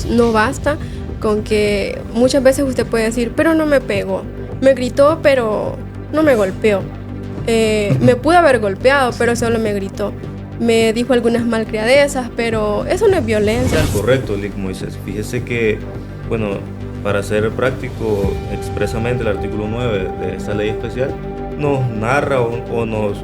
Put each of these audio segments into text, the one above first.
no basta con que muchas veces usted puede decir, pero no me pegó, me gritó, pero no me golpeó. Me pudo haber golpeado, pero solo me gritó. Me dijo algunas malcriadezas, pero eso no es violencia. Correcto, Lic Moisés. Fíjese que, bueno, para ser práctico, expresamente el artículo 9 de esta ley especial nos narra o nos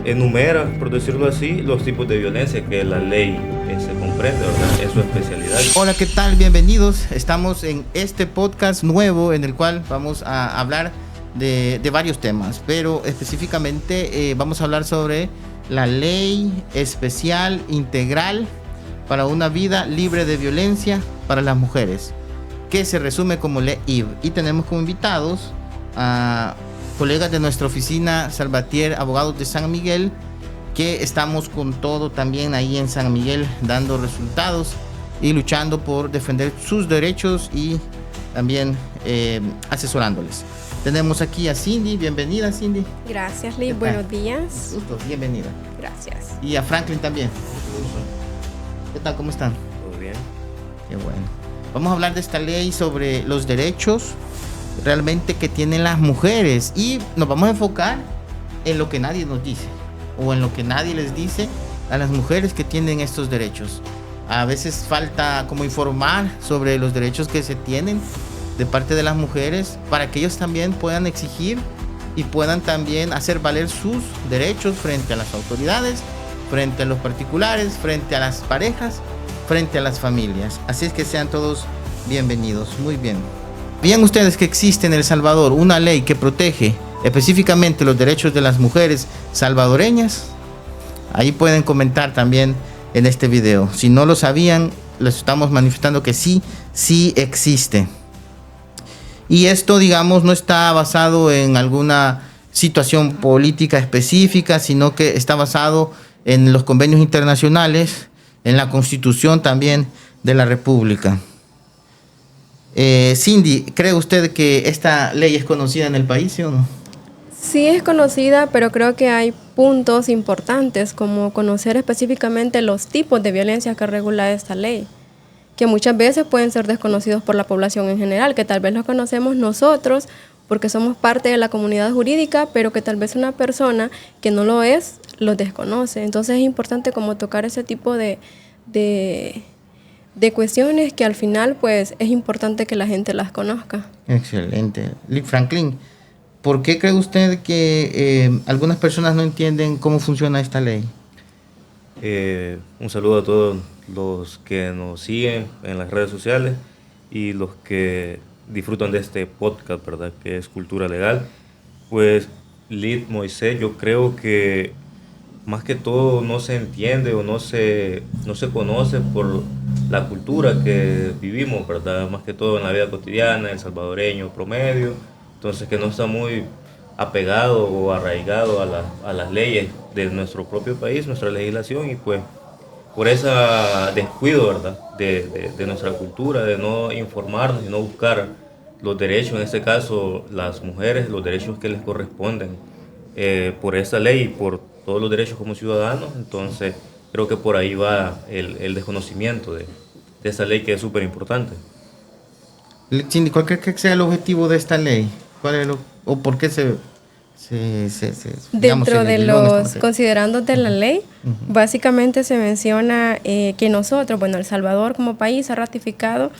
enumera, por decirlo así, los tipos de violencia que la ley se comprende, ¿verdad? Es su especialidad. Hola, ¿qué tal? Bienvenidos. Estamos en este podcast nuevo en el cual vamos a hablar de varios temas, pero específicamente vamos a hablar sobre la ley especial integral para una vida libre de violencia para las mujeres, que se resume como Ley IV. Y tenemos como invitados a colegas de nuestra oficina Salvatierre Abogados de San Miguel, que estamos con todo también ahí en San Miguel, dando resultados y luchando por defender sus derechos y también asesorándoles. Tenemos aquí a Cindy. Bienvenida, Cindy. Gracias, Liz. Buenos días. Gusto, bienvenida. Gracias. Y a Franklin también. ¿Qué tal? ¿Cómo están? Todo bien. Qué bueno. Vamos a hablar de esta ley sobre los derechos realmente que tienen las mujeres y nos vamos a enfocar en lo que nadie nos dice o en lo que nadie les dice a las mujeres que tienen estos derechos. A veces falta como informar sobre los derechos que se tienen de parte de las mujeres para que ellos también puedan exigir y puedan también hacer valer sus derechos frente a las autoridades, frente a los particulares, frente a las parejas, frente a las familias. Así es que sean todos bienvenidos. Muy bien. ¿Sabían ustedes que existe en El Salvador una ley que protege específicamente los derechos de las mujeres salvadoreñas? Ahí pueden comentar también en este video. Si no lo sabían, les estamos manifestando que sí existe. Y esto, digamos, no está basado en alguna situación política específica, sino que está basado en los convenios internacionales, en la Constitución también de la República. Cindy, ¿cree usted que esta ley es conocida en el país, sí o no? Sí es conocida, pero creo que hay puntos importantes como conocer específicamente los tipos de violencia que regula esta ley, que muchas veces pueden ser desconocidos por la población en general, que tal vez los conocemos nosotros porque somos parte de la comunidad jurídica, pero que tal vez una persona que no lo es, los desconoce. Entonces es importante como tocar ese tipo de cuestiones que al final pues es importante que la gente las conozca. Excelente. Lic Franklin, ¿por qué cree usted que algunas personas no entienden cómo funciona esta ley? Un saludo a todos los que nos siguen en las redes sociales y los que disfrutan de este podcast, ¿verdad? Que es Cultura Legal. Pues, Lic Moisés, yo creo que más que todo no se entiende o no se conoce por la cultura que vivimos, ¿verdad? Más que todo en la vida cotidiana, el salvadoreño promedio, entonces que no está muy apegado o arraigado a las leyes de nuestro propio país, nuestra legislación, y pues por ese descuido, ¿verdad? de nuestra cultura, de no informarnos y no buscar los derechos, en este caso las mujeres, los derechos que les corresponden por esa ley y por todos los derechos como ciudadanos. Entonces creo que por ahí va el desconocimiento de esa ley, que es súper importante. Cindy, ¿cuál cree que sea el objetivo de esta ley? ¿Cuál es o por qué dentro de los considerandos de la ley, básicamente se menciona que nosotros, bueno, El Salvador como país ha ratificado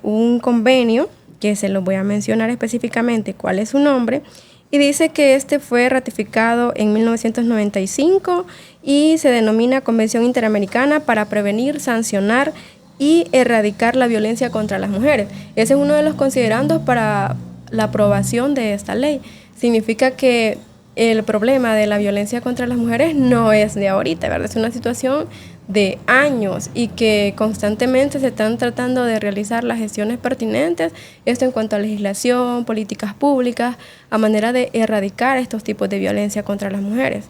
un convenio, que se lo voy a mencionar específicamente cuál es su nombre, y dice que este fue ratificado en 1995 y se denomina Convención Interamericana para prevenir, sancionar y erradicar la violencia contra las mujeres. Ese es uno de los considerandos para la aprobación de esta ley. Significa que el problema de la violencia contra las mujeres no es de ahorita, ¿verdad? Es una situación de años y que constantemente se están tratando de realizar las gestiones pertinentes, esto en cuanto a legislación, políticas públicas, a manera de erradicar estos tipos de violencia contra las mujeres.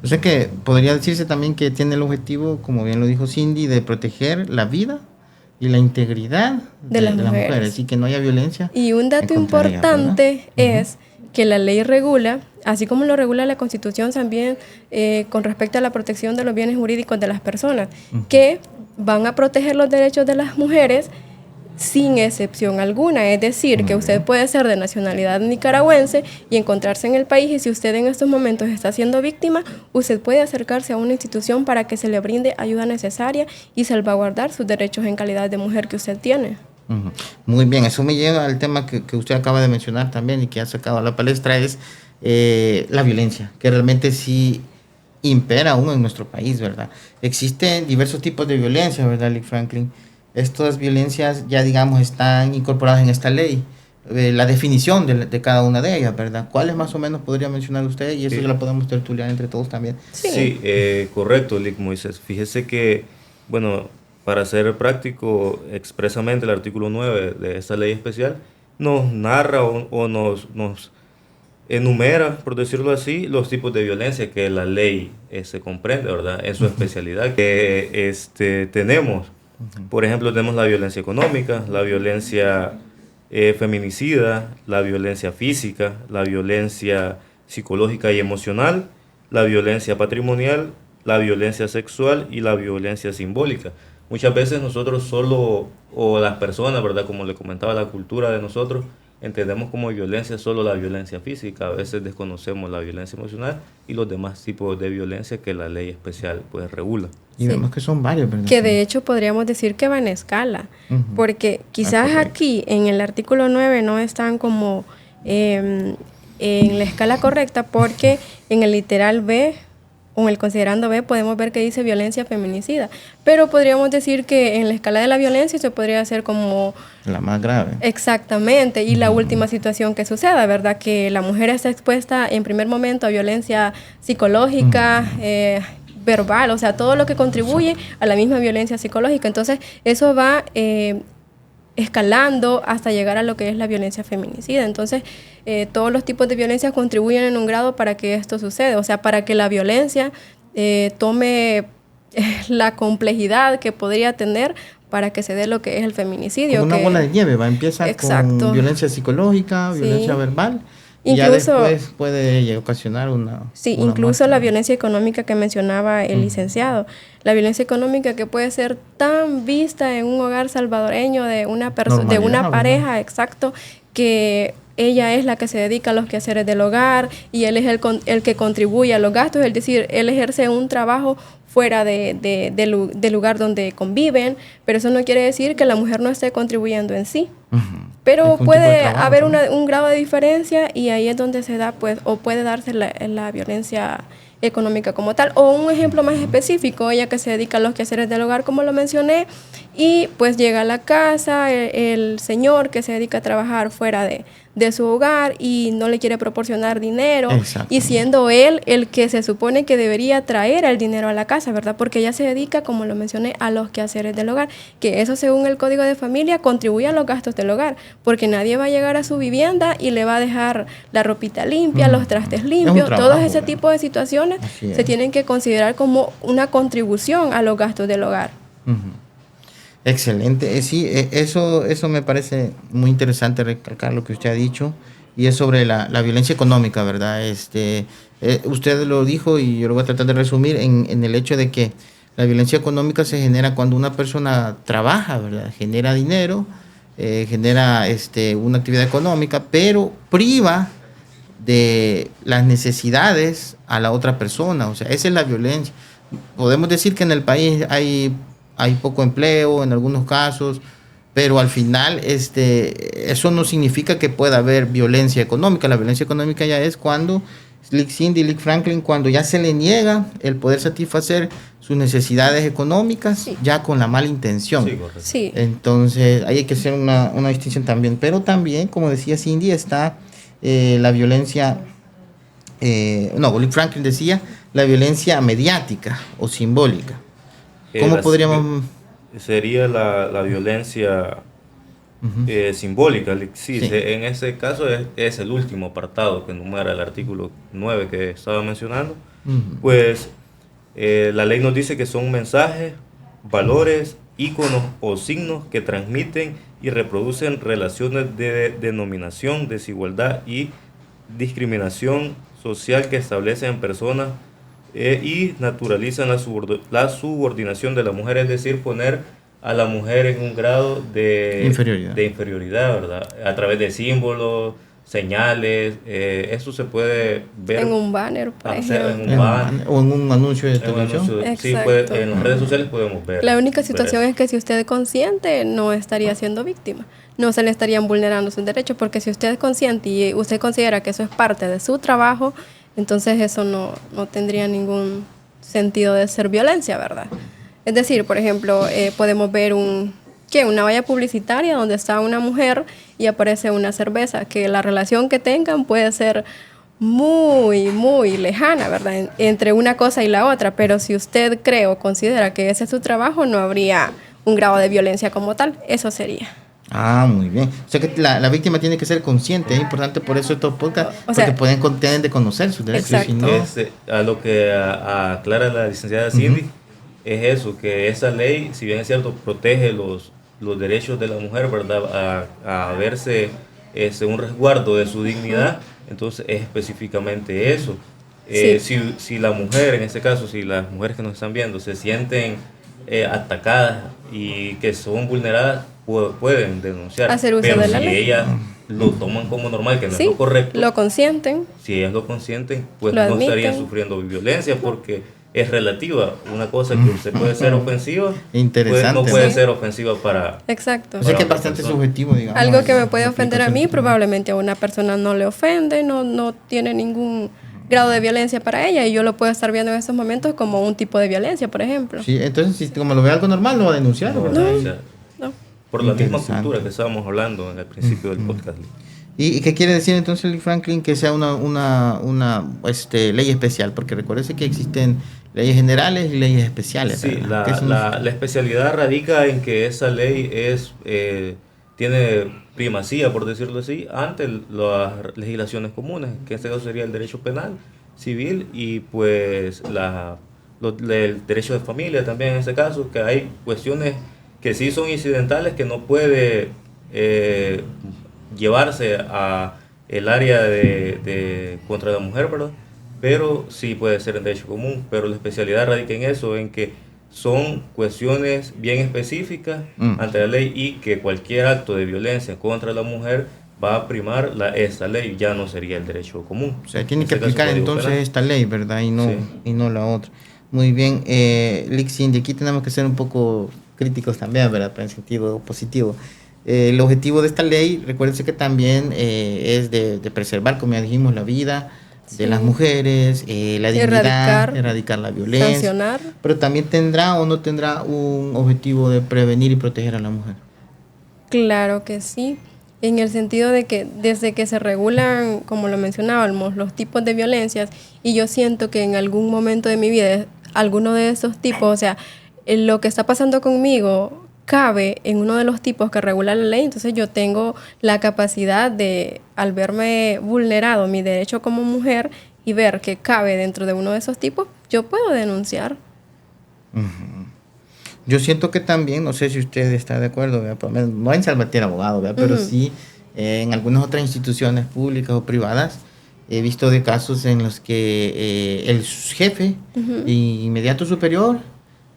O sea que podría decirse también que tiene el objetivo, como bien lo dijo Cindy, de proteger la vida y la integridad de las mujeres y que no haya violencia. Y un dato importante es que la ley regula, así como lo regula la Constitución también con respecto a la protección de los bienes jurídicos de las personas, que van a proteger los derechos de las mujeres sin excepción alguna. Es decir, que usted puede ser de nacionalidad nicaragüense y encontrarse en el país, y si usted en estos momentos está siendo víctima, usted puede acercarse a una institución para que se le brinde ayuda necesaria y salvaguardar sus derechos en calidad de mujer que usted tiene. Muy bien, eso me lleva al tema que usted acaba de mencionar también y que ha sacado a la palestra, es la violencia, que realmente sí impera aún en nuestro país, ¿verdad? Existen diversos tipos de violencia, ¿verdad, Lick Franklin? Estas violencias ya, digamos, están incorporadas en esta ley. La definición de cada una de ellas, ¿verdad? ¿Cuáles más o menos podría mencionar usted? Y eso ya lo podemos tertuliar entre todos también. Sí, correcto, Lick Moisés. Fíjese que, bueno, para ser práctico, expresamente el artículo 9 de esta ley especial nos narra o nos enumera, por decirlo así, los tipos de violencia que la ley se comprende, ¿verdad? En su especialidad. Que tenemos, por ejemplo, tenemos la violencia económica, la violencia feminicida, la violencia física, la violencia psicológica y emocional, la violencia patrimonial, la violencia sexual y la violencia simbólica. Muchas veces nosotros solo, o las personas, ¿verdad? Como le comentaba, la cultura de nosotros, entendemos como violencia solo la violencia física. A veces desconocemos la violencia emocional y los demás tipos de violencia que la ley especial pues regula. Y vemos que son varios, ¿verdad? Que de hecho podríamos decir que va en escala, porque quizás aquí en el artículo 9 no están como en la escala correcta, porque en el literal B o en el considerando B podemos ver que dice violencia feminicida, pero podríamos decir que en la escala de la violencia se podría hacer como la más grave. Exactamente, y la última situación que suceda, ¿verdad? Que la mujer está expuesta en primer momento a violencia psicológica, verbal, o sea, todo lo que contribuye a la misma violencia psicológica. Entonces, eso va escalando hasta llegar a lo que es la violencia feminicida. Entonces, todos los tipos de violencia contribuyen en un grado para que esto suceda, o sea, para que la violencia tome la complejidad que podría tener para que se dé lo que es el feminicidio. Como una bola de nieve, empieza con violencia psicológica, violencia verbal, y ya después puede ocasionar una... Sí, incluso la violencia económica que mencionaba el licenciado. La violencia económica que puede ser tan vista en un hogar salvadoreño de una persona, de una pareja, exacto, que ella es la que se dedica a los quehaceres del hogar y él es el que contribuye a los gastos, es decir, él ejerce un trabajo fuera del lugar donde conviven, pero eso no quiere decir que la mujer no esté contribuyendo en sí. Pero puede haber un grado de diferencia, y ahí es donde se da, pues, o puede darse la violencia económica como tal. O un ejemplo más específico, ella que se dedica a los quehaceres del hogar, como lo mencioné, y pues llega a la casa el señor que se dedica a trabajar fuera de su hogar y no le quiere proporcionar dinero, y siendo él el que se supone que debería traer el dinero a la casa, ¿verdad? Porque ella se dedica, como lo mencioné, a los quehaceres del hogar, que eso, según el Código de Familia, contribuye a los gastos del hogar, porque nadie va a llegar a su vivienda y le va a dejar la ropita limpia, los trastes limpios, todo ese tipo de situaciones se tienen que considerar como una contribución a los gastos del hogar. Excelente. Sí, eso me parece muy interesante recalcar lo que usted ha dicho, y es sobre la violencia económica, ¿verdad? Usted lo dijo y yo lo voy a tratar de resumir en el hecho de que la violencia económica se genera cuando una persona trabaja, ¿verdad? Genera dinero, genera una actividad económica, pero priva de las necesidades a la otra persona. O sea, esa es la violencia. Podemos decir que en el país hay poco empleo en algunos casos, pero al final eso no significa que pueda haber violencia económica. La violencia económica ya es cuando Lick Cindy, Lick Franklin, cuando ya se le niega el poder satisfacer sus necesidades económicas, ya con la mala intención. Sí, correcto. Sí. Entonces ahí hay que hacer una distinción también. Pero también, como decía Cindy, está la violencia, Lick Franklin decía, la violencia mediática o simbólica. ¿Cómo podríamos...? Sería la violencia simbólica. Sí. En ese caso es el último apartado que enumera el artículo 9 que estaba mencionando. Pues la ley nos dice que son mensajes, valores, íconos o signos que transmiten y reproducen relaciones de denominación, desigualdad y discriminación social que establecen personas y naturalizan la subordinación de la mujer, es decir, poner a la mujer en un grado de inferioridad, ¿verdad? A través de símbolos, señales, eso se puede ver en un banner, por ejemplo. En un banner, o en un anuncio de televisión. Sí, en las redes sociales podemos ver. La única situación es que si usted es consciente, no estaría siendo víctima. No se le estarían vulnerando sus derechos, porque si usted es consciente y usted considera que eso es parte de su trabajo, entonces eso no tendría ningún sentido de ser violencia, ¿verdad? Es decir, por ejemplo, podemos ver una valla publicitaria donde está una mujer y aparece una cerveza, que la relación que tengan puede ser muy, muy lejana, ¿verdad? Entre una cosa y la otra, pero si usted cree o considera que ese es su trabajo, no habría un grado de violencia como tal, eso sería. Ah, muy bien. O sea que la víctima tiene que ser consciente, es importante por eso estos podcasts, porque tienen de conocer sus derechos. Si no... a lo que aclara la licenciada Cindy, es eso, que esa ley, si bien es cierto, protege los derechos de la mujer, ¿verdad? A verse un resguardo de su dignidad, entonces es específicamente eso. Si la mujer, en este caso, si las mujeres que nos están viendo se sienten atacadas y que son vulneradas, pueden denunciar. Hacer uso pero de la si ley. ellas lo toman como normal, que no es lo correcto, lo consienten. Si ellas lo consienten, pues lo no admiten. estarían sufriendo violencia, porque es relativa. Una cosa que usted puede ser ofensiva, interesante, no puede ser ofensiva para... Exacto. O sea que es bastante subjetivo, digamos. Algo que me puede ofender a mí, probablemente a una persona no le ofende, no tiene ningún grado de violencia para ella, y yo lo puedo estar viendo en estos momentos como un tipo de violencia, por ejemplo. Sí, entonces si como lo ve algo normal, no va a denunciar, ¿verdad? No. Por la misma cultura que estábamos hablando en el principio del podcast. ¿Y qué quiere decir entonces, Lee Franklin, que sea una ley especial? Porque recuérdese que existen leyes generales y leyes especiales. Sí, la especialidad radica en que esa ley tiene primacía, por decirlo así, ante las legislaciones comunes, que en este caso sería el derecho penal, civil y pues el derecho de familia también en este caso, que hay cuestiones que sí son incidentales, que no puede llevarse a el área de contra la mujer, ¿verdad? Pero sí puede ser en derecho común, pero la especialidad radica en eso, en que son cuestiones bien específicas ante la ley, y que cualquier acto de violencia contra la mujer va a primar esta ley, ya no sería el derecho común. O sea, tiene que aplicar entonces esta ley, ¿verdad? Y no la otra. Muy bien, Lick Cindy, aquí tenemos que ser un poco críticos también, ¿verdad? Pero en sentido positivo. El objetivo de esta ley, recuérdense que también es de preservar, como ya dijimos, la vida de las mujeres, la dignidad, erradicar la violencia, sancionar. Pero también tendrá o no tendrá un objetivo de prevenir y proteger a la mujer. Claro que sí, en el sentido de que desde que se regulan, como lo mencionábamos, los tipos de violencias, y yo siento que en algún momento de mi vida, alguno de esos tipos, o sea, lo que está pasando conmigo cabe en uno de los tipos que regula la ley, entonces yo tengo la capacidad de, al verme vulnerado mi derecho como mujer y ver que cabe dentro de uno de esos tipos, yo puedo denunciar. Uh-huh. Yo siento que también, no sé si usted está de acuerdo, ¿verdad? No en Salvatierra Abogado, ¿verdad? Pero sí en algunas otras instituciones públicas o privadas he visto de casos en los que el jefe inmediato superior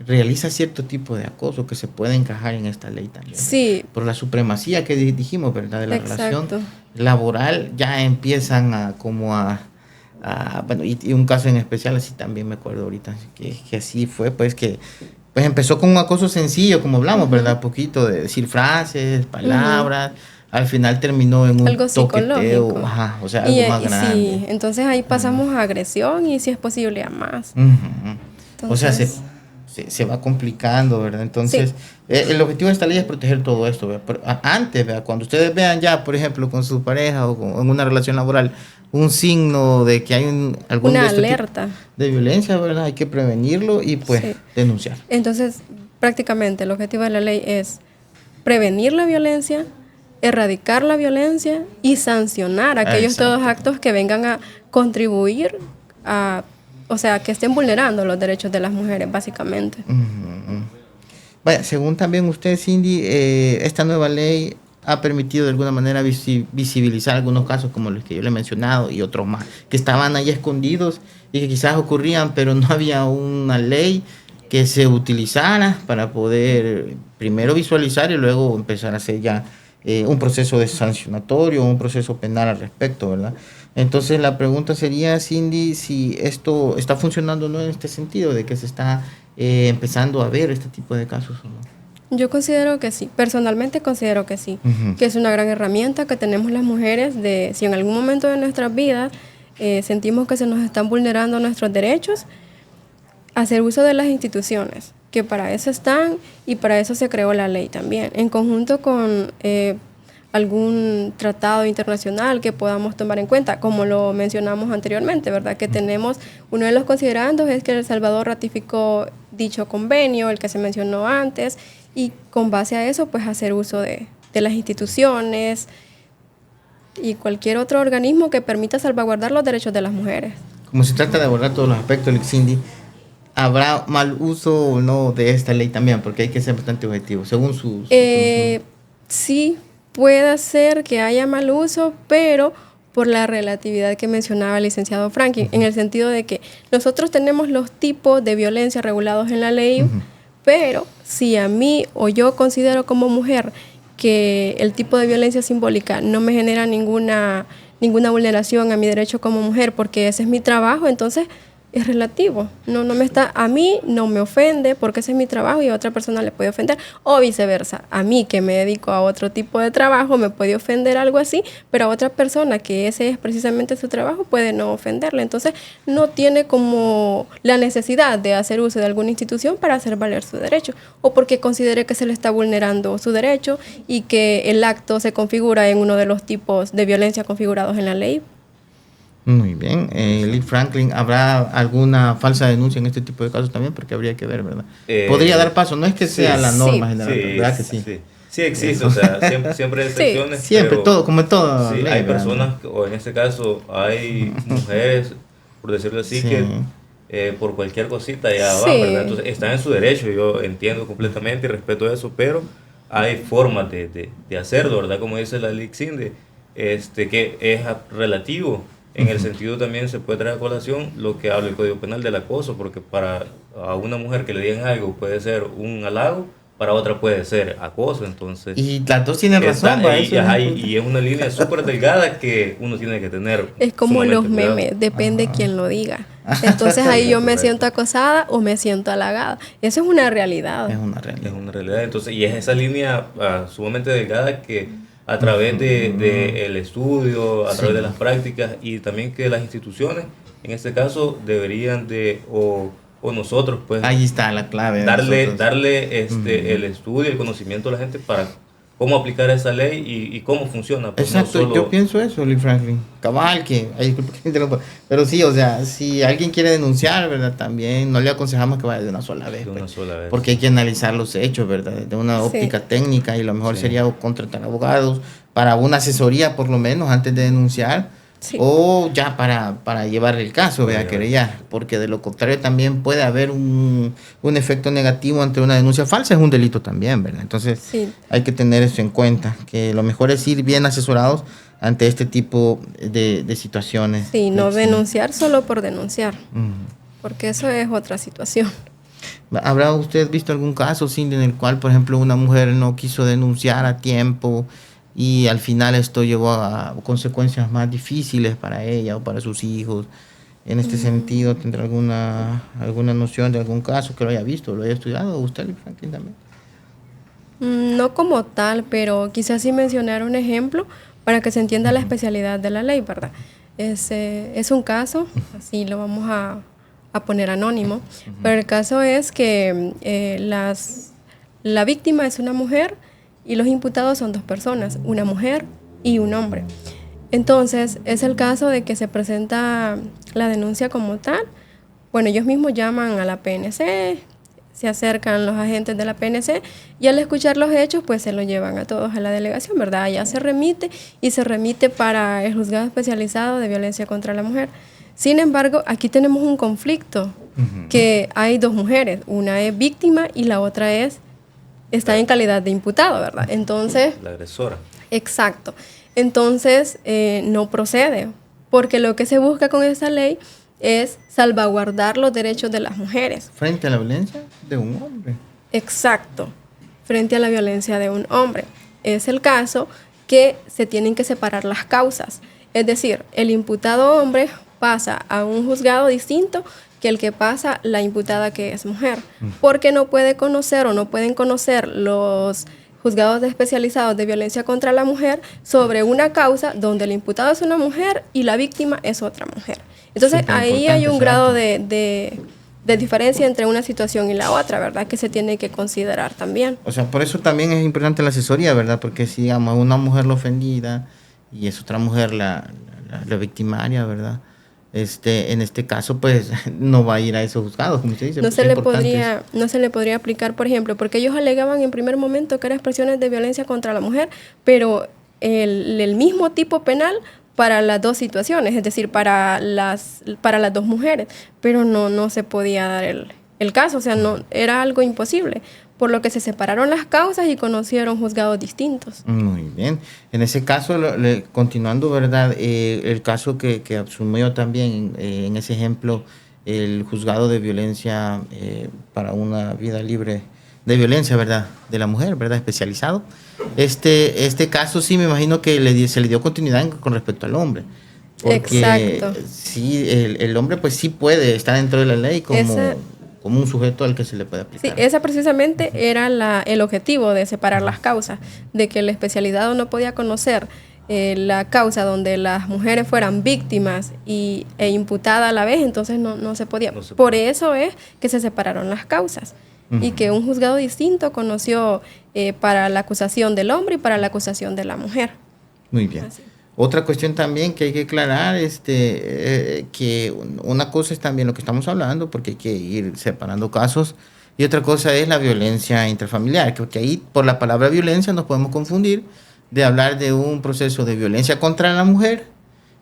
realiza cierto tipo de acoso que se puede encajar en esta ley también. Sí. Por la supremacía que dijimos, ¿verdad? De la relación laboral, ya empiezan bueno, y un caso en especial, así también me acuerdo ahorita, que así fue, pues empezó con un acoso sencillo, como hablamos, ¿verdad? Poquito de decir frases, palabras, al final terminó en un algo toqueteo, o sea, algo más grande. Sí, entonces ahí pasamos a agresión y si es posible a más. O sea, se va complicando, ¿verdad? Entonces, el objetivo de esta ley es proteger todo esto, ¿verdad? Pero antes, ¿verdad? Cuando ustedes vean ya, por ejemplo, con su pareja o en una relación laboral, un signo de que hay alguna alerta de violencia, ¿verdad? Hay que prevenirlo y pues denunciar. Entonces, prácticamente el objetivo de la ley es prevenir la violencia, erradicar la violencia y sancionar aquellos todos actos que vengan a contribuir a, o sea, que estén vulnerando los derechos de las mujeres, básicamente. Vaya, según también usted, Cindy, esta nueva ley ha permitido de alguna manera visibilizar algunos casos como los que yo le he mencionado y otros más, que estaban ahí escondidos y que quizás ocurrían, pero no había una ley que se utilizara para poder primero visualizar y luego empezar a hacer ya un proceso de sancionatorio, un proceso penal al respecto, ¿verdad? Entonces la pregunta sería, Cindy, si esto está funcionando o no en este sentido, de que se está empezando a ver este tipo de casos o no. Yo considero que sí, personalmente considero que sí, que es una gran herramienta que tenemos las mujeres de si en algún momento de nuestras vidas sentimos que se nos están vulnerando nuestros derechos, hacer uso de las instituciones, que para eso están y para eso se creó la ley también, en conjunto con algún tratado internacional que podamos tomar en cuenta, como lo mencionamos anteriormente, ¿verdad? Que tenemos, uno de los considerandos es que El Salvador ratificó dicho convenio, el que se mencionó antes, y con base a eso, pues hacer uso de las instituciones y cualquier otro organismo que permita salvaguardar los derechos de las mujeres. Como se trata de abordar todos los aspectos, Cindy, ¿habrá mal uso o no de esta ley también? Porque hay que ser bastante objetivo, según sus... Sí, puede ser que haya mal uso, pero por la relatividad que mencionaba el licenciado Franklin, en el sentido de que nosotros tenemos los tipos de violencia regulados en la ley, pero si a mí o yo considero como mujer que el tipo de violencia simbólica no me genera ninguna vulneración a mi derecho como mujer, porque ese es mi trabajo, entonces es relativo. A mí no me ofende porque ese es mi trabajo y a otra persona le puede ofender, o viceversa. A mí, que me dedico a otro tipo de trabajo, me puede ofender algo así, pero a otra persona que ese es precisamente su trabajo puede no ofenderle. Entonces no tiene como la necesidad de hacer uso de alguna institución para hacer valer su derecho, o porque considere que se le está vulnerando su derecho y que el acto se configura en uno de los tipos de violencia configurados en la ley. Muy bien. Lee Franklin, ¿habrá alguna falsa denuncia en este tipo de casos también? Porque habría que ver, ¿verdad? Podría dar paso, no es que sea la norma general, ¿verdad que sí? Sí existe, o sea, siempre hay excepciones. Siempre, pero, todo, como todo. Sí, hay personas, o en este caso hay mujeres, por decirlo así, que por cualquier cosita ya van, ¿verdad? Entonces están en su derecho, yo entiendo completamente y respeto eso, pero hay formas de hacerlo, ¿verdad? Como dice la Ley Cindy, que es relativo. En el sentido también se puede traer a colación lo que habla el Código Penal del acoso, porque para a una mujer que le digan algo puede ser un halago, para otra puede ser acoso, entonces... Y las dos tienen razón. Y es una línea súper delgada que uno tiene que tener. Es como los memes, depende quién lo diga. Entonces ahí yo me siento acosada o me siento halagada. Eso es una realidad. Es una realidad. Entonces, y es esa línea sumamente delgada que a través de el estudio, a través de las prácticas y también que las instituciones, en este caso, deberían o nosotros, pues... Ahí está la clave. Darle el estudio, el conocimiento a la gente para cómo aplicar esa ley y cómo funciona. Pues. Exacto, no solo... yo pienso eso, Lee Franklin. Cabal, pero sí, o sea, si alguien quiere denunciar, ¿verdad? También no le aconsejamos que vaya de una sola vez. Porque hay que analizar los hechos, ¿verdad? De una óptica técnica, y lo mejor sería contratar abogados para una asesoría, por lo menos, antes de denunciar. Sí. O ya para llevar el caso, a querellar, porque de lo contrario también puede haber un efecto negativo ante una denuncia falsa, es un delito también, ¿verdad? Entonces hay que tener eso en cuenta, que lo mejor es ir bien asesorados ante este tipo de situaciones. Sí, no denunciar solo por denunciar, porque eso es otra situación. ¿Habrá usted visto algún caso, Cindy, en el cual, por ejemplo, una mujer no quiso denunciar a tiempo y al final esto llevó a consecuencias más difíciles para ella o para sus hijos? En este sentido, ¿tendrá alguna noción de algún caso que lo haya visto, lo haya estudiado? ¿Usted, Franklin, también? No como tal, pero quizás sí mencionar un ejemplo para que se entienda la especialidad de la ley, ¿verdad? Es un caso, así lo vamos a poner anónimo, pero el caso es que la víctima es una mujer y los imputados son dos personas, una mujer y un hombre. Entonces, es el caso de que se presenta la denuncia como tal. Bueno, ellos mismos llaman a la PNC, se acercan los agentes de la PNC y al escuchar los hechos, pues se lo llevan a todos a la delegación, ¿verdad? Allá se remite para el juzgado especializado de violencia contra la mujer. Sin embargo, aquí tenemos un conflicto, que hay dos mujeres, una es víctima y la otra está en calidad de imputado, ¿verdad? Entonces... La agresora. Exacto. Entonces, no procede, porque lo que se busca con esta ley es salvaguardar los derechos de las mujeres. Frente a la violencia de un hombre. Exacto, frente a la violencia de un hombre. Es el caso que se tienen que separar las causas. Es decir, el imputado hombre pasa a un juzgado distinto que el que pasa la imputada que es mujer, porque no puede conocer o no pueden conocer los juzgados especializados de violencia contra la mujer sobre una causa donde el imputado es una mujer y la víctima es otra mujer. Entonces ahí hay un grado de diferencia entre una situación y la otra, ¿verdad? Que se tiene que considerar también. O sea, por eso también es importante la asesoría, ¿verdad? Porque si, digamos, una mujer la ofendida y es otra mujer la victimaria, ¿verdad? En este caso, pues, no va a ir a esos juzgados, como usted dice. No se le podría aplicar, por ejemplo, porque ellos alegaban en primer momento que eran expresiones de violencia contra la mujer, pero el mismo tipo penal para las dos situaciones, es decir, para las dos mujeres, pero no se podía dar el caso, o sea, no era algo imposible, por lo que se separaron las causas y conocieron juzgados distintos. Muy bien. En ese caso, continuando, ¿verdad? El caso que asumió también en ese ejemplo el juzgado de violencia para una vida libre de violencia, ¿verdad? De la mujer, ¿verdad? Especializado. Este caso sí me imagino que se le dio continuidad con respecto al hombre. Porque exacto. Sí, el hombre pues sí puede estar dentro de la ley como un sujeto al que se le puede aplicar. Sí, ese precisamente era el objetivo de separar las causas, de que el especializado no podía conocer la causa donde las mujeres fueran víctimas e imputadas a la vez, entonces no se podía. Por eso es que se separaron las causas y que un juzgado distinto conoció para la acusación del hombre y para la acusación de la mujer. Muy bien. Así. Otra cuestión también que hay que aclarar, que una cosa es también lo que estamos hablando, porque hay que ir separando casos, y otra cosa es la violencia intrafamiliar, que ahí por la palabra violencia nos podemos confundir de hablar de un proceso de violencia contra la mujer.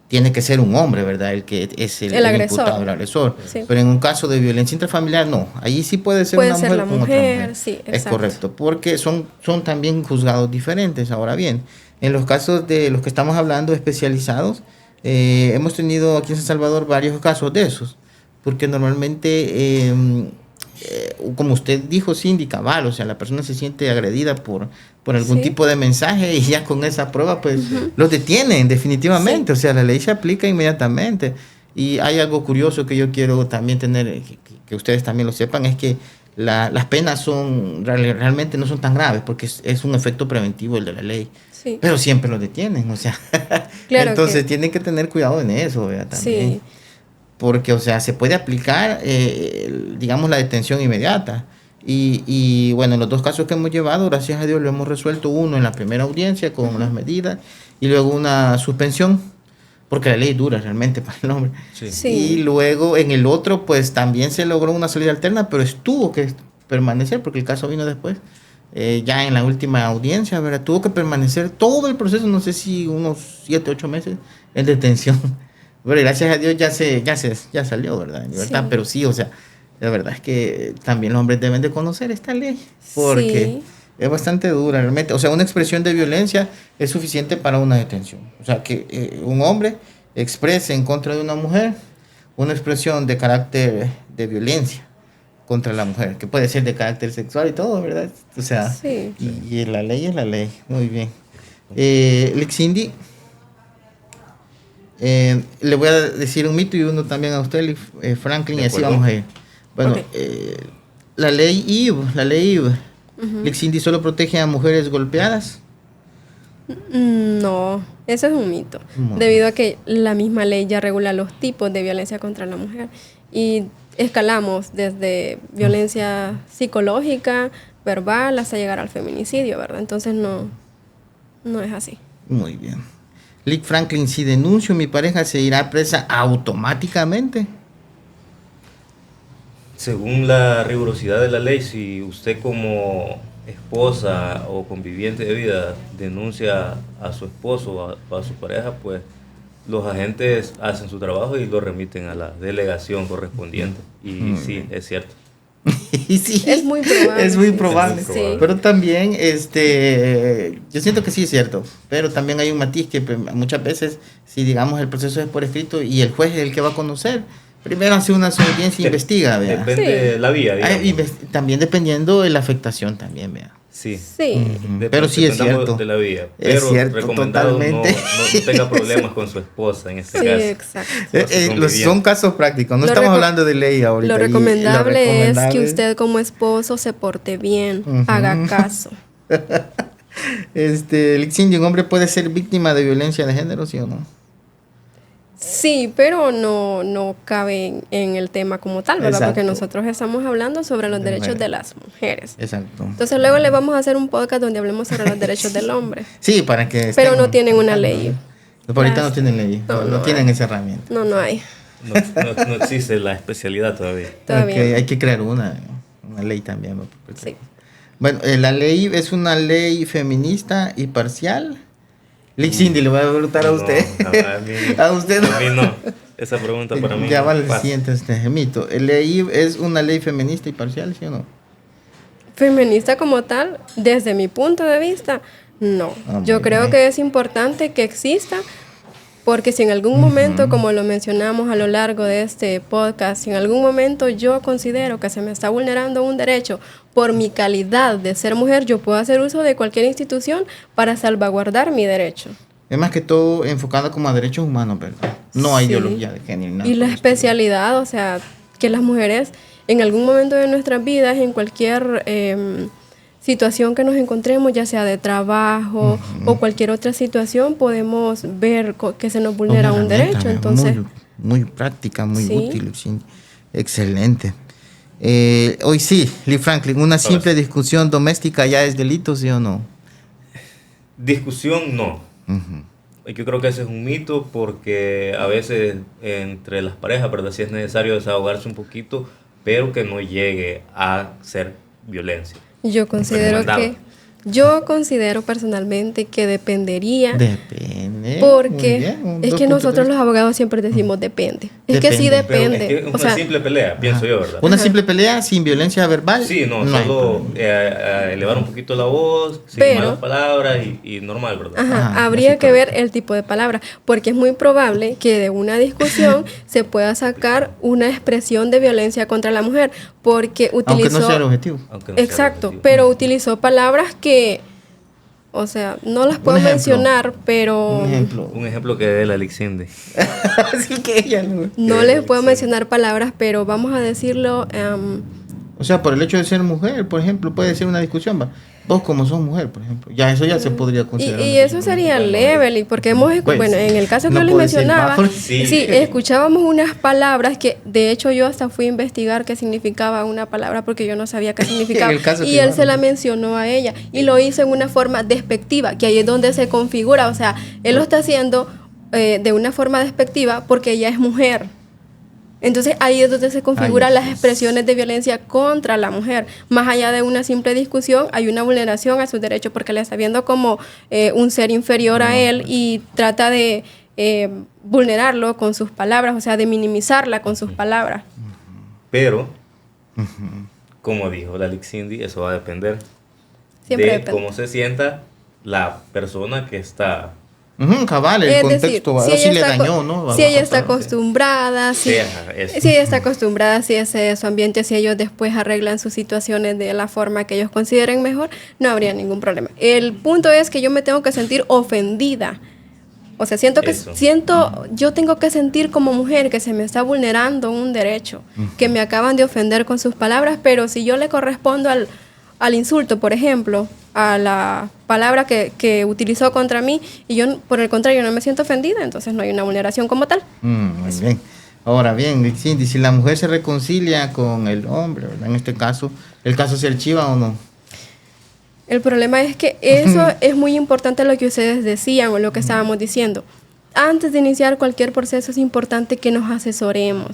Tiene que ser un hombre, ¿verdad? El que es el agresor. Imputado, el agresor. Sí. Pero en un caso de violencia intrafamiliar, no. Ahí sí puede ser una mujer con otra mujer. Sí, exacto. Es correcto, porque son también juzgados diferentes. Ahora bien, en los casos de los que estamos hablando especializados, hemos tenido aquí en San Salvador varios casos de esos, porque normalmente, como usted dijo, Cindy, cabal, o sea, la persona se siente agredida por algún tipo de mensaje y ya con esa prueba, pues, los detienen definitivamente, o sea, la ley se aplica inmediatamente. Y hay algo curioso que yo quiero también tener, que ustedes también lo sepan, es que las penas realmente no son tan graves, porque es un efecto preventivo el de la ley. Sí. Pero siempre los detienen, o sea, claro. Entonces tienen que tener cuidado en eso, ¿verdad? También. Sí. Porque, o sea, se puede aplicar, digamos, la detención inmediata. Y bueno, en los dos casos que hemos llevado, gracias a Dios lo hemos resuelto, uno en la primera audiencia con las medidas y luego una suspensión, porque la ley es dura realmente para el hombre. Sí. Sí. Y luego en el otro, pues también se logró una salida alterna, pero tuvo que permanecer, porque el caso vino después. Ya en la última audiencia, ¿verdad? Tuvo que permanecer todo el proceso, no sé si unos 7, 8 meses en detención. Bueno, gracias a Dios ya salió, ¿verdad? En libertad, sí. Pero sí, o sea, la verdad es que también los hombres deben de conocer esta ley, porque es bastante dura realmente. O sea, una expresión de violencia es suficiente para una detención. O sea, que un hombre exprese en contra de una mujer una expresión de carácter de violencia contra la mujer, que puede ser de carácter sexual y todo, ¿verdad? O sea, sí. Y la ley es la ley. Muy bien. Lixindi, le voy a decir un mito y uno también a usted, Franklin, y así vamos a ir. Bueno, okay. La ley IVE, Lixindi, ¿solo protege a mujeres golpeadas? No, eso es un mito, debido a que la misma ley ya regula los tipos de violencia contra la mujer y escalamos desde violencia psicológica, verbal, hasta llegar al feminicidio, ¿verdad? Entonces no es así. Muy bien. Lick Franklin, si denuncio a mi pareja, ¿se irá presa automáticamente? Según la rigurosidad de la ley, si usted como esposa o conviviente de vida denuncia a su esposo o a su pareja, pues los agentes hacen su trabajo y lo remiten a la delegación correspondiente. Y sí, es cierto. sí. Es muy probable. Es muy probable. Sí. Pero también, yo siento que sí es cierto. Pero también hay un matiz que muchas veces, si digamos el proceso es por escrito y el juez es el que va a conocer, primero hace una audiencia y investiga, vea. Depende de la vía, digamos. También dependiendo de la afectación también, vea. Sí. Pero sí es cierto. De la vía. Es Pero cierto, recomendado totalmente. no tenga problemas con su esposa en este caso. Exacto. Son casos prácticos, no estamos hablando de ley ahorita. Lo recomendable es que usted como esposo se porte bien, haga caso. Lixindi, ¿un hombre puede ser víctima de violencia de género, sí o no? Sí, pero no cabe en el tema como tal, ¿verdad? Exacto. Porque nosotros estamos hablando sobre los derechos de las mujeres. Exacto. Entonces luego le vamos a hacer un podcast donde hablemos sobre los derechos del hombre. Sí, para que Pero no tienen una ley. Por ahorita no tienen ley, no tienen esa herramienta. No hay. No existe la especialidad todavía. Todavía. Hay que crear una ley también. Sí. Bueno, la ley es una ley feminista y parcial. Lixindi, le voy a preguntar a usted. A usted no. A mí no. Esa pregunta para mí Ya no vale, pasa. siguiente mito. ¿La ley es una ley feminista y parcial, sí o no? Feminista como tal, desde mi punto de vista, no. Yo creo que es importante que exista, porque si en algún momento, como lo mencionamos a lo largo de este podcast, si en algún momento yo considero que se me está vulnerando un derecho por mi calidad de ser mujer, yo puedo hacer uso de cualquier institución para salvaguardar mi derecho. Es más que todo enfocado como a derechos humanos, ¿verdad? No hay Sí. ideología de género. Nada Y la por el especialidad, o sea, que las mujeres en algún momento de nuestras vidas, en cualquier situación que nos encontremos, ya sea de trabajo o cualquier otra situación, podemos ver que se nos vulnera Una un herramienta, derecho. Entonces, muy práctica, muy Sí. útil. Sí. Excelente. Hoy sí, Lee Franklin, una simple discusión doméstica ya es delito, ¿sí o no? Discusión no. Yo creo que ese es un mito porque a veces entre las parejas, ¿verdad? Sí es necesario desahogarse un poquito, pero que no llegue a ser violencia. yo considero personalmente que dependería. Depende. Porque Muy bien, es dos que puntos nosotros de los abogados siempre decimos depende. Es que sí Depende. Pero depende. es que es O sea, una simple pelea, pienso yo, ¿verdad? Una simple pelea sin violencia verbal. Sí, no hay solo problema. elevar un poquito la voz, sin Pero- malas palabras y normal, ¿verdad? Ajá, habría así que correcto. ver el tipo de palabra, porque es muy probable que de una discusión se pueda sacar una expresión de violencia contra la mujer, porque Aunque utilizó... no sea el objetivo. Aunque no sea Exacto, objetivo. pero utilizó palabras que, o sea, no las puedo ejemplo. mencionar, pero Un ejemplo. Un ejemplo que dé la Lixindi. Así que ella no. no les puedo mencionar palabras, pero vamos a decirlo... O sea, por el hecho de ser mujer, por ejemplo, puede ser una discusión. ¿Va? Vos como sos mujer, por ejemplo. Ya eso ya se podría considerar. Y una eso sería level, y porque hemos Pues, bueno, en el caso que no yo les puedo decir mencionaba, más, sí, escuchábamos unas palabras que de hecho yo hasta fui a investigar qué significaba una palabra porque yo no sabía qué significaba. En el caso Y que él va, se la ¿no? mencionó a ella y lo hizo en una forma despectiva, que ahí es donde se configura, o sea, él lo está haciendo de una forma despectiva porque ella es mujer. Entonces ahí es donde se configuran las expresiones de violencia contra la mujer. Más allá de una simple discusión, hay una vulneración a sus derechos porque la está viendo como un ser inferior a él y trata de vulnerarlo con sus palabras, o sea, de minimizarla con sus palabras. Pero, como dijo la Lixindi, eso va a depender Siempre de depende. cómo se sienta la persona que está. Cabal, el Es contexto, decir, a ver si le ella está dañó, ¿no? si ella está acostumbrada, si ella está acostumbrada, si ese es su ambiente, si ellos después arreglan sus situaciones de la forma que ellos consideren mejor, no habría ningún problema. El punto es que yo me tengo que sentir ofendida. O sea, yo tengo que sentir como mujer que se me está vulnerando un derecho, que me acaban de ofender con sus palabras, pero si yo le correspondo al insulto, por ejemplo, a la palabra que utilizó contra mí, y yo, por el contrario, no me siento ofendida, entonces no hay una vulneración como tal. Muy bien. Ahora bien, Cindy, si la mujer se reconcilia con el hombre, ¿verdad? En este caso, ¿el caso se archiva o no? El problema es que eso es muy importante lo que ustedes decían o lo que estábamos diciendo. Antes de iniciar cualquier proceso es importante que nos asesoremos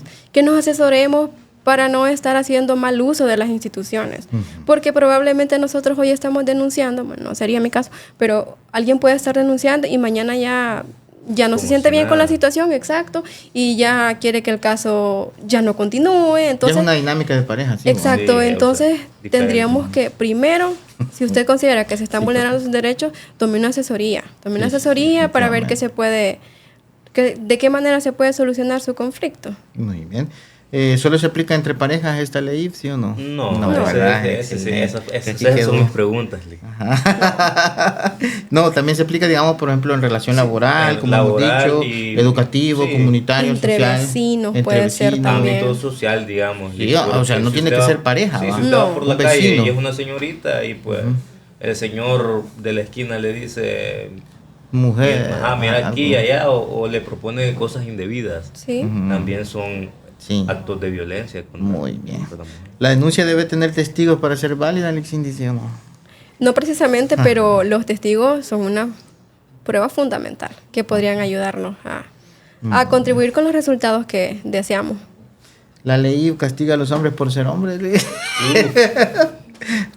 para no estar haciendo mal uso de las instituciones. Porque probablemente nosotros hoy estamos denunciando, bueno, no sería mi caso, pero alguien puede estar denunciando y mañana ya ya no se Como siente si bien con la nada. situación, exacto, y ya quiere que el caso ya no continúe. Ya Entonces, es una dinámica de pareja, sí. exacto, Sí, o entonces sea, diferente. tendríamos que primero, si usted considera que se están vulnerando sus derechos, tome una asesoría. Tome una Sí, asesoría para ver qué definitivamente. se puede, de qué manera se puede solucionar su conflicto. Muy bien. ¿Solo se aplica entre parejas esta ley, sí o no? No, No. ¿verdad? ese sí, Excelente. Que aquí esas quedó. son mis preguntas, Lee. Ajá. No, también se aplica, digamos, por ejemplo, en relación Sí, laboral, en como hemos laboral dicho, y educativo, sí, comunitario, Entre social, vecinos entre puede ser vecinos. también. ámbito social, digamos. Sí, Lee, o sea, porque no si tiene usted que va- ser pareja, sí, ¿va? si usted No. va por Un la calle vecino. y es una señorita y pues el señor de la esquina le dice, Mujer, ajá, mira aquí y algo. allá, o le propone cosas indebidas, Sí. Ujú. también son Sí. actos de violencia Muy bien. contra la mujer. La denuncia debe tener testigos para ser válida, Alexín, dice, ¿no? No precisamente, Ajá. pero los testigos son una prueba fundamental que podrían ayudarnos a contribuir con los resultados que deseamos. La ley castiga a los hombres por ser hombres.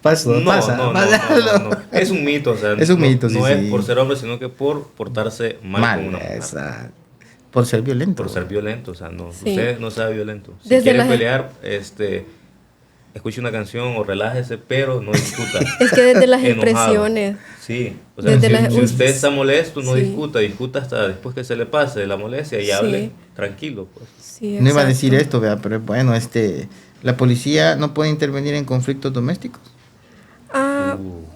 Pasa. No. Es un mito, o sea, Es un mito, sí, no es sí. por ser hombre, sino que por portarse mal, con una mujer. Exacto. Por ser violento. Por ser violento, o sea, no, Sí. usted no sea violento. Si Desde quiere las- pelear, escuche una canción o relájese, pero no discuta. Es que desde las Enojado. expresiones, Sí, o sea, Desde si, las- si usted está molesto, no Sí. discuta hasta después que se le pase la molestia y Sí. hable tranquilo, pues. sí, No iba a exacto. decir esto, vea, pero bueno, la policía no puede intervenir en conflictos domésticos.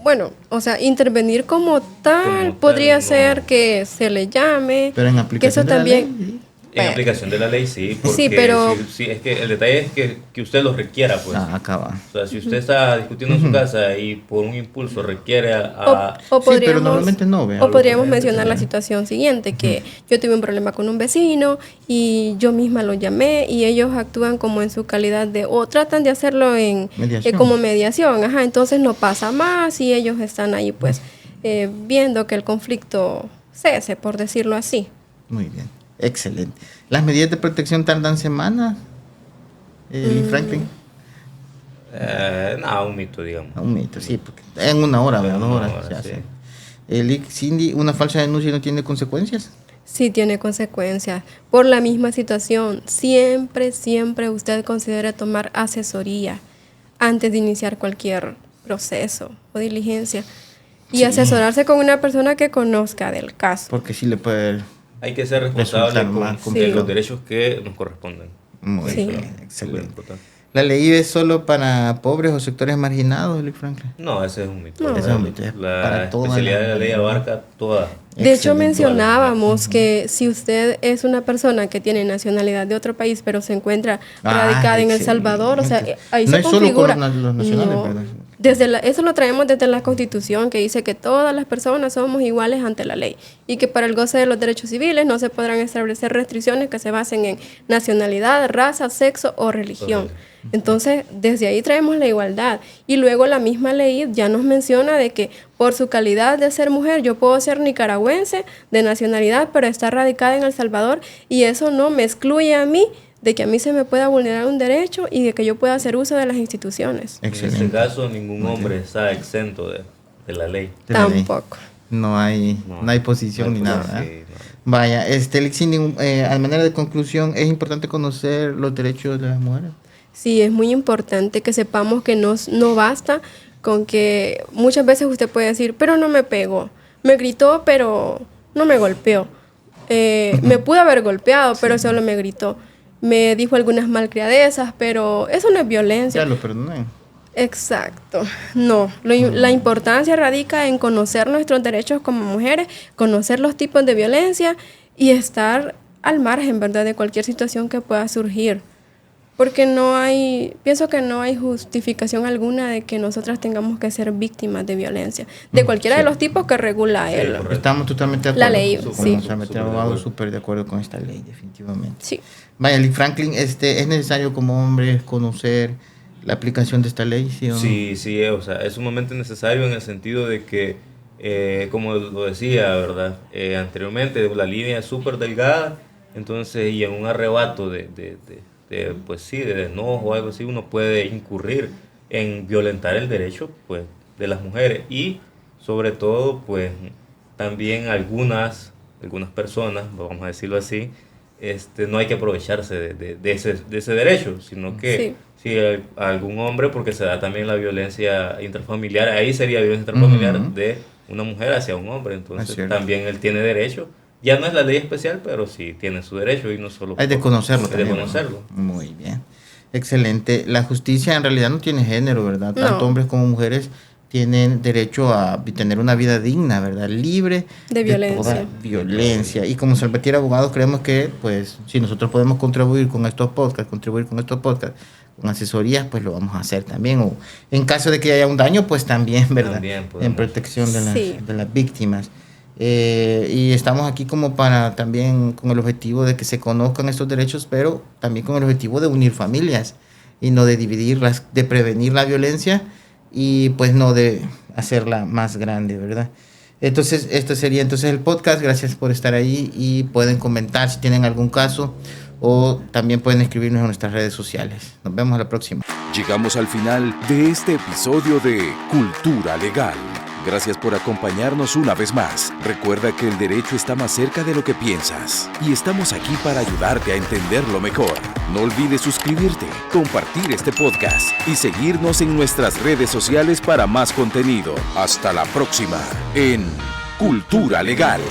Bueno, o sea, intervenir como tal Como tal, podría no. ser que se le llame, Pero en que aplicación eso de la también. ley, En Bueno. aplicación de la ley, sí, porque Sí, pero- es que el detalle es que usted lo requiera, pues. acaba. O sea, si usted está discutiendo en su casa y por un impulso requiere a O Sí, pero podríamos, normalmente no, vea. o podríamos Algo mencionar la sí. situación siguiente, que yo tuve un problema con un vecino y yo misma lo llamé y ellos actúan como en su calidad de, o tratan de hacerlo Mediación. como mediación, ajá, entonces no pasa más y ellos están ahí pues viendo que el conflicto cese, por decirlo así. Muy bien, excelente. ¿Las medidas de protección tardan semanas, Franklin? no, un mito, digamos. Un mito, sí, porque en una hora, ¿verdad? En 2 una horas hora, se sí. hace. Cindy, ¿una falsa denuncia no tiene consecuencias? Sí tiene consecuencias. Por la misma situación, siempre usted considere tomar asesoría antes de iniciar cualquier proceso o diligencia. Y Sí. asesorarse con una persona que conozca del caso. Porque sí le puede... Hay que ser responsable Resultar con más de complicado. los derechos que nos corresponden. Muy Sí. bien, Súper excelente. importante. ¿La ley es solo para pobres o sectores marginados, Eli Franklin? No, ese es un mito. No. Ese es un mito, es La para toda especialidad la- de la ley abarca toda. De hecho, Excelente. mencionábamos que si usted es una persona que tiene nacionalidad de otro país, pero se encuentra radicada en El Salvador, o sea, ahí No se es solo configura. con los nacionales, No. ¿verdad? Eso lo traemos desde la Constitución, que dice que todas las personas somos iguales ante la ley y que para el goce de los derechos civiles no se podrán establecer restricciones que se basen en nacionalidad, raza, sexo o religión. Correcto. Entonces, desde ahí traemos la igualdad. Y luego la misma ley ya nos menciona de que por su calidad de ser mujer, yo puedo ser nicaragüense de nacionalidad, pero estar radicada en El Salvador, y eso no me excluye a mí de que a mí se me pueda vulnerar un derecho y de que yo pueda hacer uso de las instituciones. En este Excelente. caso, ningún hombre está exento de la ley. De la ley. Tampoco. No hay posición ni nada. Sí, ¿verdad? no. Vaya, Lixini, a manera de conclusión, es importante conocer los derechos de las mujeres. Sí, es muy importante que sepamos que no basta con que muchas veces usted puede decir, pero no me pegó, me gritó, pero no me golpeó. Me pudo haber golpeado, pero solo me gritó. Me dijo algunas malcriadezas, pero eso no es violencia. Ya lo perdoné. Exacto. No, la importancia radica en conocer nuestros derechos como mujeres, conocer los tipos de violencia y estar al margen, ¿verdad?, de cualquier situación que pueda surgir. Porque pienso que no hay justificación alguna de que nosotras tengamos que ser víctimas de violencia, de cualquiera de los tipos que regula Sí, él. correcto. Estamos totalmente de acuerdo. La ley, Como sí. Samet Súper de abogado, acuerdo. súper de acuerdo con esta ley, definitivamente. Sí. Vaya, Lee Franklin, ¿es necesario como hombre conocer la aplicación de esta ley? ¿Sí o no? Sí, o sea, es sumamente necesario en el sentido de que, como lo decía, ¿verdad? Anteriormente, la línea es súper delgada, entonces, y en un arrebato pues sí, de enojo o algo así, uno puede incurrir en violentar el derecho, pues, de las mujeres y, sobre todo, pues, también algunas algunas personas, vamos a decirlo así, no hay que aprovecharse de ese derecho, sino que si algún hombre, porque se da también la violencia intrafamiliar, ahí sería violencia intrafamiliar de una mujer hacia un hombre, entonces también él tiene derecho. Ya no es la ley especial, pero sí tiene su derecho y no solo... Hay de conocerlo también. De conocerlo. Muy bien. Excelente. La justicia en realidad no tiene género, ¿verdad? Tanto hombres como mujeres tienen derecho a tener una vida digna, ¿verdad? Libre de violencia. Toda violencia. Y como Salvatierra Abogados creemos que, pues, si nosotros podemos contribuir con estos podcasts, con asesorías, pues lo vamos a hacer también. O en caso de que haya un daño, pues también, ¿verdad? También en protección de las víctimas. Y estamos aquí como para también con el objetivo de que se conozcan estos derechos, pero también con el objetivo de unir familias y no de dividirlas, de prevenir la violencia y pues no de hacerla más grande, ¿verdad? Entonces, esto sería entonces el podcast. Gracias por estar ahí y pueden comentar si tienen algún caso o también pueden escribirnos en nuestras redes sociales. Nos vemos a la próxima. Llegamos al final de este episodio de Cultura Legal. Gracias por acompañarnos una vez más. Recuerda que el derecho está más cerca de lo que piensas y estamos aquí para ayudarte a entenderlo mejor. No olvides suscribirte, compartir este podcast y seguirnos en nuestras redes sociales para más contenido. Hasta la próxima en Cultura Legal.